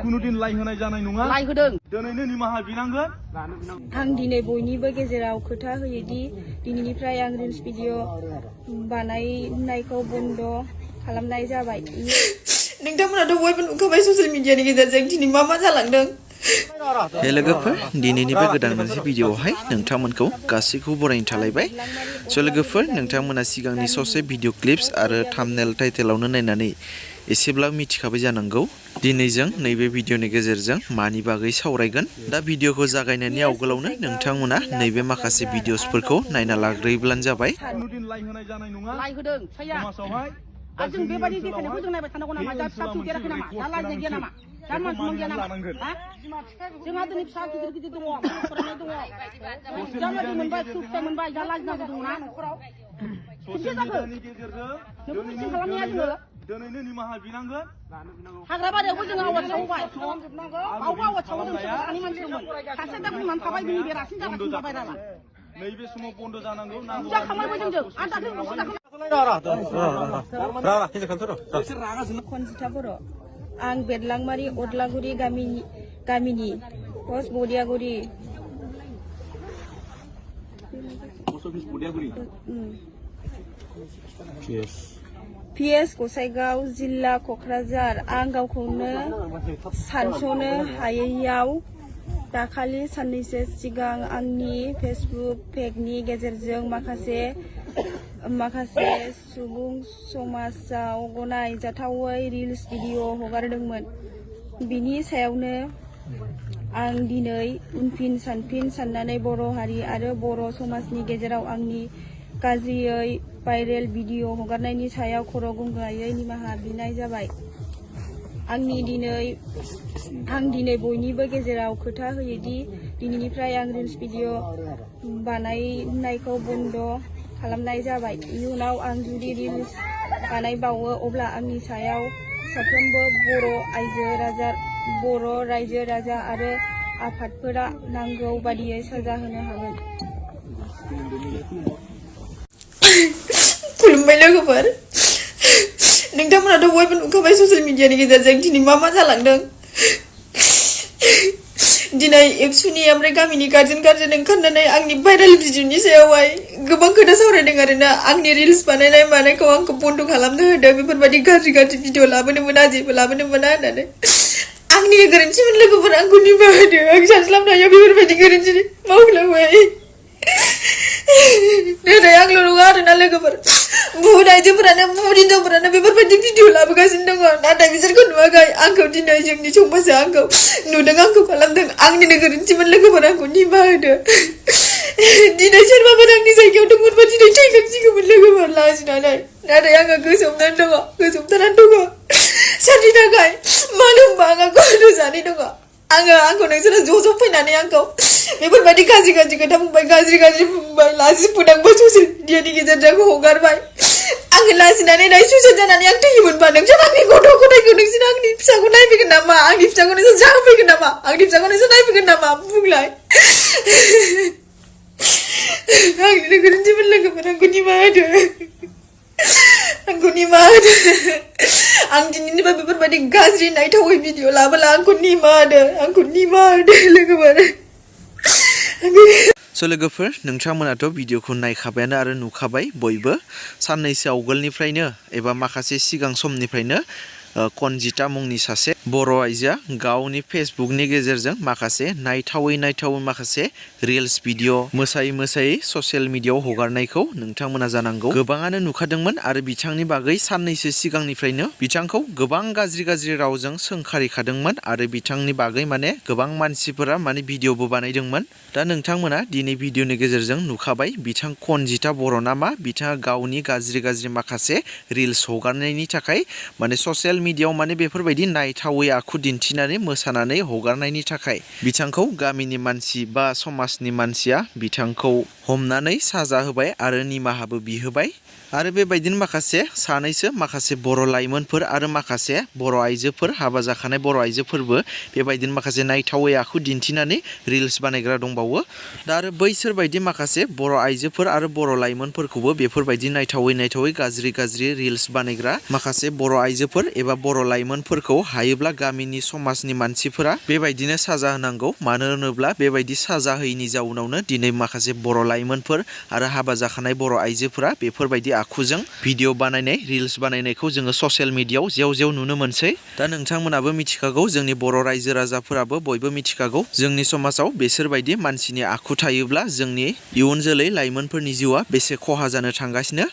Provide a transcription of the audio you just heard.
कुनुदिन लाइ होनाय जानाय नङा लाइ होदों दिनैनो निमाहा बिनांगोन आं दिनै बयनिबो गेजेराव खोथा होयोदि दिनैनिफ्राय आं रिल्स भिडिअ बानायनायखौ बन्द खालामनाय जाबाय नोंथांमोनाथ' बयबो नुखाबाय ससियेल मिडियानि गेजेरजों दिनै मा जालांदों हे लोगोफोर दिनैनि बे गोदान मोनसे भिडिअआवहाय नोंथांमोनखौ गासैखौबो बरायनो थालायबाय स' लोगोफोर नोंथांमोना सिगांनि ससे भिडिअ क्लिप्स आरो थाम्बनेल टाइटेलावनो नायनानै एसेब्लाबो मिथिखाबाय जानांगौ दिनै जों नैबे भिडिअनि गेजेरजों मानि बागै सावरायगोन दा भिडिअखौ जागायनायनि आवगोलावनो नोंथांमोना नैबे माखासे भिडिअसफोरखौ नायना लाग्रोयोब्लानो जाबाय कुनुदिन लाइ होनाय जानाय नङा लाइ होदों समाजावहाय जों बेबायदि देखायनायखौ जों नायबाय थानांगौ नामा दा फिसा फिसौ देराखै नामा दा लाजिनाय गैया नामा दा मानसि गैया नामा जोंहा दिनै फिसा गिदिर गिदिर दङ फरायनाय दङ जालादि मोनबाय फिथाइ मोनबाय दा लाजिनांगौ दङना न'खराव ससियेल मिडियानि गेजेरजों दिनैनो निमाहा बिनांगोन हाग्रा बारियावबो जों आवाज सावबाय आवबो आवाज सावो जों सानै मानसि दंमोन सासे दा बुंनानै थाबाय बिनि बेरासिन जागासिनो जाबाय दाला नैबे समाव बन्द जानांगौ नांगौ जाखांबायबो जोंजों आरो दाख्लै बुस्थु Konjita Boro आं बेरलांमारि अदलागुरि गामिनि पस्ट बदियागुरि PS गसाइगाव जिल्ला क'क्राझार आं गावखौनो सानस'नो हायैयाव दाखालि साननैसो सिगां आंनि फेसबुक पेजनि गेजेरजों माखासे सुबुं समाजाव गनायजाथावै रिल्स भिडिअ हगारदोंमोन बिनि सायावनो आं दिनै उनफिन सानफिन साननानै बर' हारि आरो बर' समाजनि गेजेराव आंनि गाज्रियै भाइरेल भिडिअ हगारनायनि सायाव खर' गंगायै निमाहा बिनाय जाबाय आं दिनै बयनिबो गेजेराव खोथा होयोदि दिनैनिफ्राय आं रिल्स भिडिअ बानायनायखौ बन्द खालामनाय जाबाय इयुनाव आं जुदि रिल्स बानायबावो अब्ला आंनि सायाव साफ्रोमबो बर' रायजो राजा आरो आफादफोरा नांगौ बादियै साजा होनो हागोन खुलुमबाय लोगोफोर नोंथांमोनाथ' बयबो नुखाबाय ससियेल मिडियानि गेजेरजों दिनै मा जालांदों दिनै एबसुनि ओमफ्राय गामिनि गार्जेन ओंखारनानै आंनि भाइरेल भिडिअनि सायावहाय गोबां खोथा सावरायदों आरोना आंनि रिल्स बानायनाय मानायखौ आंखौ बन्द खालामनो होदों बेफोरबायदि गाज्रि भिडिअ लाबोनो मोना जेबो लाबोनो मोना होननानै आंनि गोरोन्थिमोन लोगोफोर आंखौ निमाहा होदो आं सानस्लाबनो हाया बेफोरबायदि गोरोन्थि मावफ्लांबाय नाथाय आंल' नङा आरोना लोगोफोर बुहुत आइजोफोरानो बुहुत हिनजावफोरानो बेफोरबायदि भिडिअ लाबोगासिनो दङ नाथाय बिसोरखौ नुवाखै आंखौ दिनै जोंनि समाजा आंखौ नुदों आंखौ खालामदों आंनिनो गोरोन्थिमोन लोगोफोर आंखौ निमाहा होदो दिनै सोरबाफोर आंनि जायगायाव दंमोनबा दिनै थैखांसिगौमोन लोगोफोर लाजिनानै नाथाय आङो गोसोमथानानै दङ सोरनि थाखाय मानो होनबा आंहा गथ' जानाय दङ आंखौ नोंसोरो ज' फैनानै आंखौ बेफोरबायदि गाज्रि खोथा बुंबाय गाज्रि बुंबाय लाजि फोनांबाय ससियेल मिडियानि गेजेरजों हगारबाय आङो लाजिनानै सुइसाइड जानानै आं थैयोमोनबा नोंसोर आंनि गथ' गथायखौ नोंसोर आंनि फिसाखौ नायफैगोन नामा आंनि फिसाखौ नोंसोर जाहोफैगोन नामा आंनि फिसाखौ नोंसोर नायफैगोन नामा बुंलाय आंनिनो गोरोन्थिमोन लोगोफोर आंखौ निमाहा होदो आं दिनैनिफ्राय बेफोरबायदि गाज्रि नायथावै भिडिअ लाबोला आंखौ निमाहा होदो लोगोफोर स' लोगोफोर नोंथांमोनाथ' भिडिअखौ नायखाबायानो आरो नुखाबाय बयबो साननैसो आवगोलनिफ्रायनो एबा माखासे सिगां समनिफ्रायनो कनजिता मुंनि सासे बर' आइजोआ गावनि फेसबुकनि गेजेरजों माखासे नायथावै माखासे रिल्स भिडिअ मोसायै ससियेल मिडियाआव हगारनायखौ नोंथांमोना जानांगौ गोबाङानो नुखादोंमोन आरो बिथांनि बागै साननैसो सिगांनिफ्रायनो बिथांखौ गोबां गाज्रि रावजों सोंखारिखादोंमोन आरो बिथांनि बागै गोबां मानसिफोरा भिडिअबो बानायदोंमोन दा नोंथांमोना दिनै भिडिअनि गेजेरजों नुखाबाय बिथां कनजिता बर' नामा बिथाङा गावनि गाज्रि माखासे रिल्स हगारनायनि थाखाय ससियेल मिडियाआव बेफोरबायदि नायथावै आखु दिन्थिनानै मोसानानै हगारनायनि थाखाय बिथांखौ गामिनि मानसि बा समाजनि मानसिया बिथांखौ हमनानै साजा होबाय आरो निमाहाबो बिहोबाय आरो बेबायदिनो माखासे सानैसो माखासे बर' लाइमोनफोर आरो माखासे बर' आइजोफोर हाबा जाखानाय बर' आइजोफोरबो बेबायदिनो माखासे नायथावै आखु दिन्थिनानै रिल्स बानायग्रा दंबावो दा आरो बैसोर बायदि माखासे बर' आइजोफोर आरो बर' लाइमोनफोरखौबो बेफोरबायदि नायथावै गाज्रि रिल्स बानायग्रा माखासे बर' आइजोफोर एबा बर' लाइमोनफोरखौ हायोब्ला गामिनि समाजनि मानसिफोरा बेबायदिनो साजा होनांगौ मानो होनोब्ला बेबायदि साजा होयैनि जाउनावनो दिनै माखासे बर' लाइमोनफोर आरो हाबा जाखानाय बर' आइजोफोरा बेफोरबायदि आखुजों भिडिअ बानायनाय रिल्स बानायनायखौ जोङो ससियेल मिडियायाव जेव नुनो मोनसै दा नोंथांमोनाबो मिथिखागौ जोंनि बर' रायजो राजाफोराबो बयबो मिथिखागौ जोंनि समाजाव बेसोरबायदि मानसिनि आखु थायोब्ला जोंनि इयुन जोलै लाइमोनफोरनि जिउआ बेसे खहा जानो थांगासिनो